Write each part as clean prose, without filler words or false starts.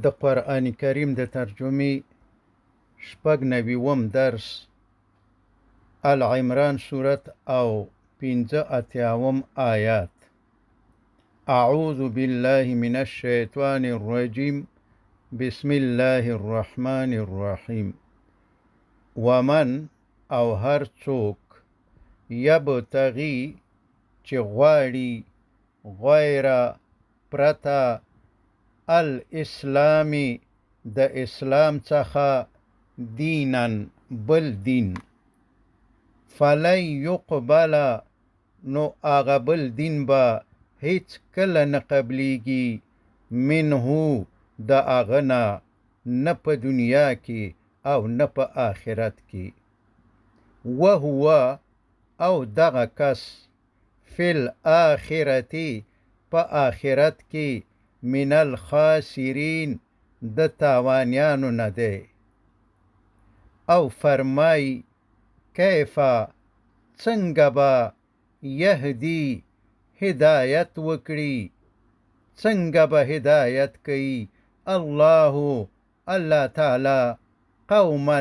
د قرآن کریم د ترجمې شپږ نوي درس العمران سورت او 85 آیات. اعوذ بالله من الشیطان الرجیم بسم الله الرحمن الرحیم. ومن او هر څوک یبتغي چې غواړي غیر پرته الاسلامی د اسلام څخه دینن بل دین فلن یقبل نو آغا بل دین با هیڅ کله نه قبلیږي منه د آغنا نه په دنیا کې او نه په آخرت کې. وهو او دغه کس فی الاخرتی په آخرت کې من الخاسرین د تاوانیانو نه دی. او فرمای کیفا څنګه به یهدی هدایت وکړي څنګه به هدایت کوي الله تعالی قوما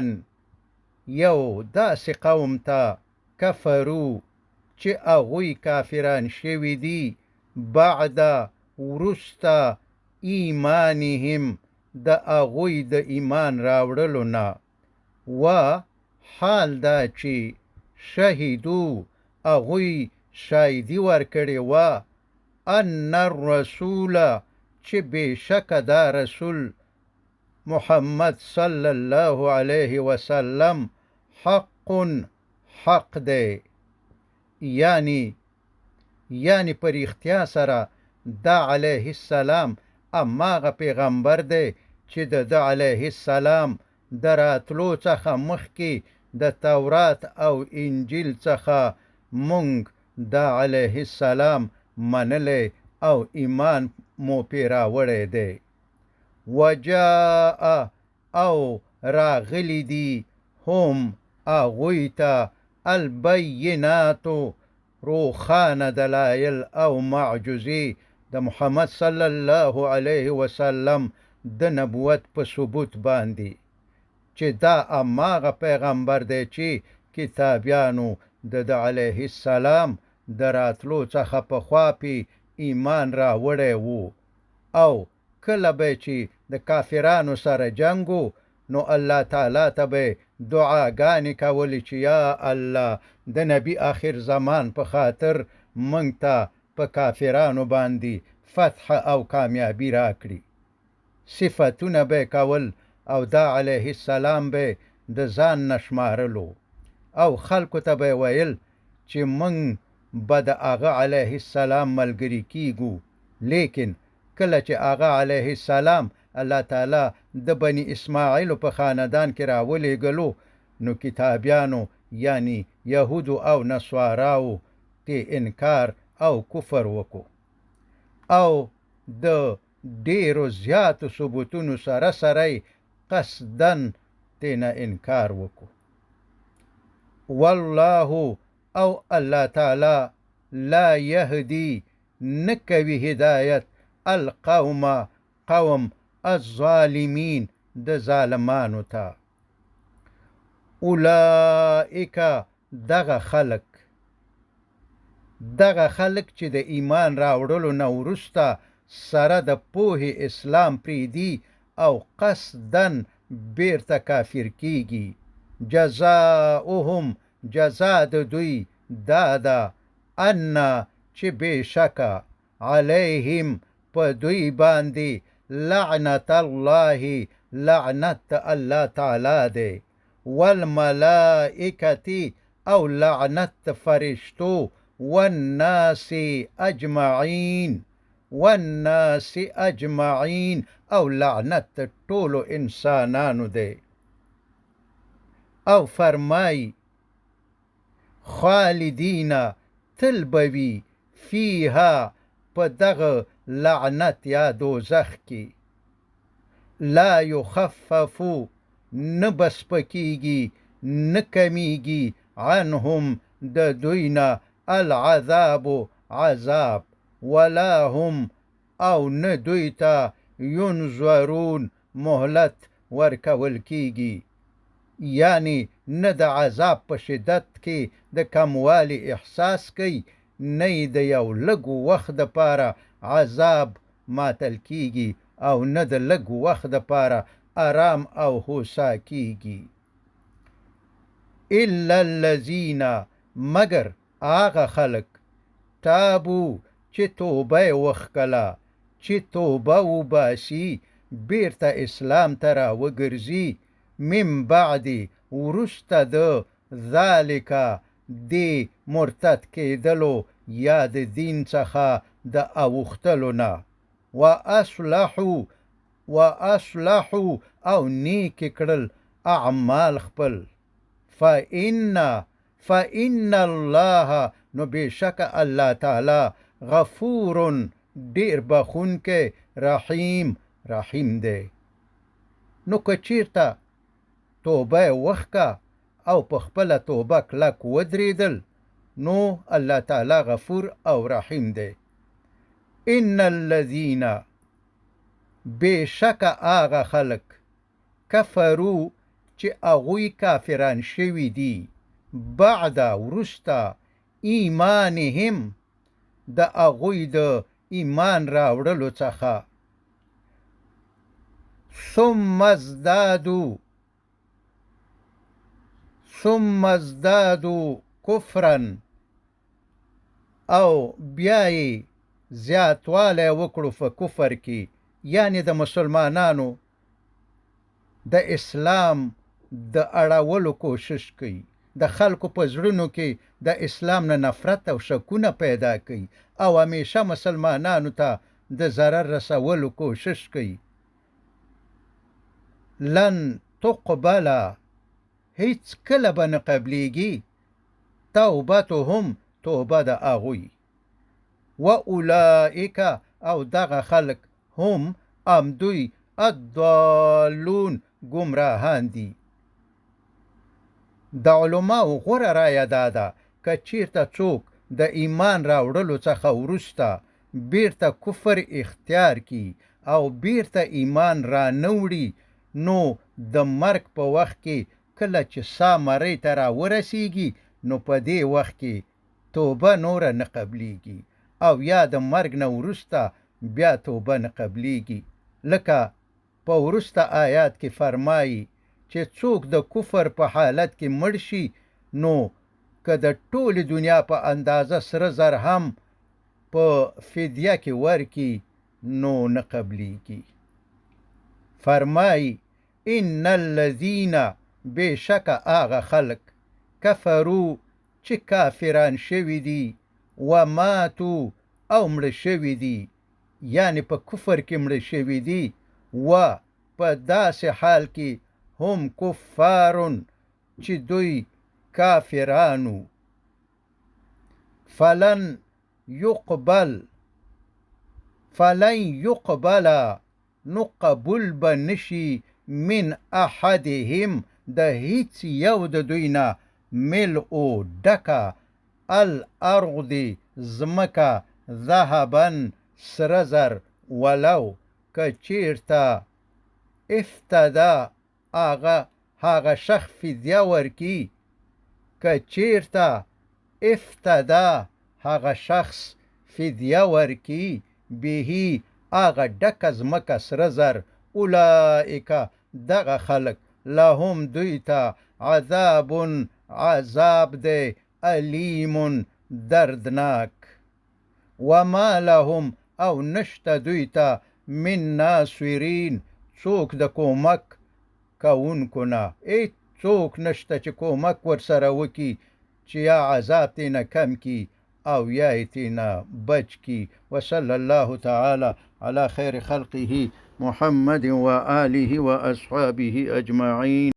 یو داسې قوم ته کفرو چې اغوی کافران شوي دي بعد ورسته ایمانهم د اغوی د ایمان راوړلو نه و حال دا چې شهیدو اغوی شایدی ورکړی و ان الرسول چې بشک دا رسول محمد صلی الله علیه وسلم حق دی، یعنی پر اختیا سره دا علیه السلام اماغه پیغمبر دی چې د علیه السلام د راتلو څخه مخکې د تورات او انجیل څخه مونږ د علیه السلام منلی او ایمان مو پې راوړی دی. وجاء او راغلی دی هم اغوی ته البینات روخانه دلایل او معجزې د محمد صلی الله علیه وسلم د نبوت په ثبوت باندې چې دا اماغه پیغمبر دی چې کتابیانو د علیه السلام د راتلو څخه پخوا پې ایمان راوړی وو. او کله به چې د کافرانو سره جنګو نو الله تعالی ته به دعاګانې کولې چې یا الله د نبی آخر زمان په خاطر منږ ته په کافرانو باندې فتح او کامیابی راکړي. صفتونه به کول او دا علیه السلام به د ځان نشمارلو او خلکو ته به ویل چې منږ به د آغا علیه السلام ملګری کیږو. لیکن کله چې آغا علیه السلام الله تعالی د بنی اسماعیل په خاندان کې راولېږلو نو کتابیانو یعنی یهودو او نصاراو ته انکار او کفر وکړو او د ډیرو زیاتو ثبوتونو سره قصدن تینا انکار وکړو. والله او الله تعالی لا یهدی نکوي هدایت قوم الظالمین د ظالمانو ته. اولئک دغه خلق چې د ایمان راوړلو نه وروسته سره د پوهې اسلام پریدي او قصدن بیرته کافر کیږي جزاؤهم جزا د دوی دادا ان چې بشکه علیهم په دوی باندې لعنت الله لعنت الله تعالی دی والملائکتی او لعنت فرشتو والناس اجمعین او لعنت ټولو انسانانو دی. او فرمای خالدین تل بوي فیها په دغه لعنت یا دوزخ کې لا یخففو نه بسپکیږي نه کمیږي عنهم د دوینا العذاب عذاب ولا هم او نه دوی ته ینظرون مهلت ورکول کیږي، یعنی نه د عذاب په شدت کې د کموالي احساس کوي، نه د یو لږ وخت دپاره عذاب ماتل کیږي او نه د لږ وخت دپاره آرام او هوسا کیږي. الا الذین، مگر هغه خلک، تابو چې توبه یې وښکله، چې توبه وباسي، بیرته اسلام ته راوګرځي، من بعد، وروسته د ذالک، دې مرتد کېدلو یا د دین څخه د اوښتلو نه، واصلحو او نیک کړل اعمال خپل، فإن الله، نو بېشکه الله تعالی، غفور، ډېر بخونکی، رحیم دی. نو که چېرته توبه یې وښکه او په خپله توبه کلک ودرېدل، نو الله تعالی غفور او رحیم دی. ان الذین، بېشکه هغه خلک، کفرو چې هغوی کافران شوي دي، بعد، وروسته، ایمانهم، د هغوی د ایمان راوړلو څخه، ثم ازدادوا کفرا، او بیا یې زیاتوالی وکړو په کفر کې، یعنی د مسلمانانو د اسلام د اړولو کوشش کوي، د خلکو په زړونو کې د اسلام نه نفرت او شکونه پیدا کوي او همیشه مسلمانانو ته د ضرر رسولو کوشش کوي. لن تقبل، هیڅ کله به نه قبلیږي، توبتهم، توبه د هغوی، واولئک، او دغه خلک، هم امدوی، الضالون، ګمراهان دي. د علماو غوره رایه دا ده که چېرته څوک د ایمان راوړلو څخه وروسته بیرته کفر اختیار کړي او بیرته ایمان را نه وړي، نو د مرګ په وخت کې کله چې ساه مرۍ ته راورسیږي، نو په دې وخت کې توبه نوره نه قبلیږي، او یا د مرګ نه وروسته بیا توبه نه قبلیږي. لکه په وروسته آیات کې فرمایي چې څوک د کفر په حالت کې مړ شي، نو که د ټولې دنیا په اندازه سره زر هم په فدیه کې ورکي، نو نه قبلیږي. فرمایي ان الذین، بېشکه هغه خلک، کفرو چې کافران شوي دي، وماتو، او مړه شوي دي، یعنی په کفر کې مړه شوي دي، و په داسې حال کې هم کفارون چې دوی کافرانو، فلن یقبل، نو قبول به نشي، من احدهم، د هیڅ یو د دوی نه، ملء، ډکه، الارض، ځمکه، ذهبا، سره زر، ولو که چېرته افتدا، هغه شخص فدیه ورکي، که چېرته افتدا، هغه شخص فدیه ورکي، بهی، هغه ډکه ځمکه، سره زر، اولئک، دغه خلک، لهم، دوی ته، عذاب دی، علیم، دردناک، وما لهم، او نشته دوی ته، من ناصرین، څوک د کومک کوونکو نه، څوک نشته چې کومک ورسره وکي چې یا عذاب تینا کم کی او یا تینا بچ کی. وصلی الله تعالی علی خیر خلقه محمد و آله و اصحابه اجمعین.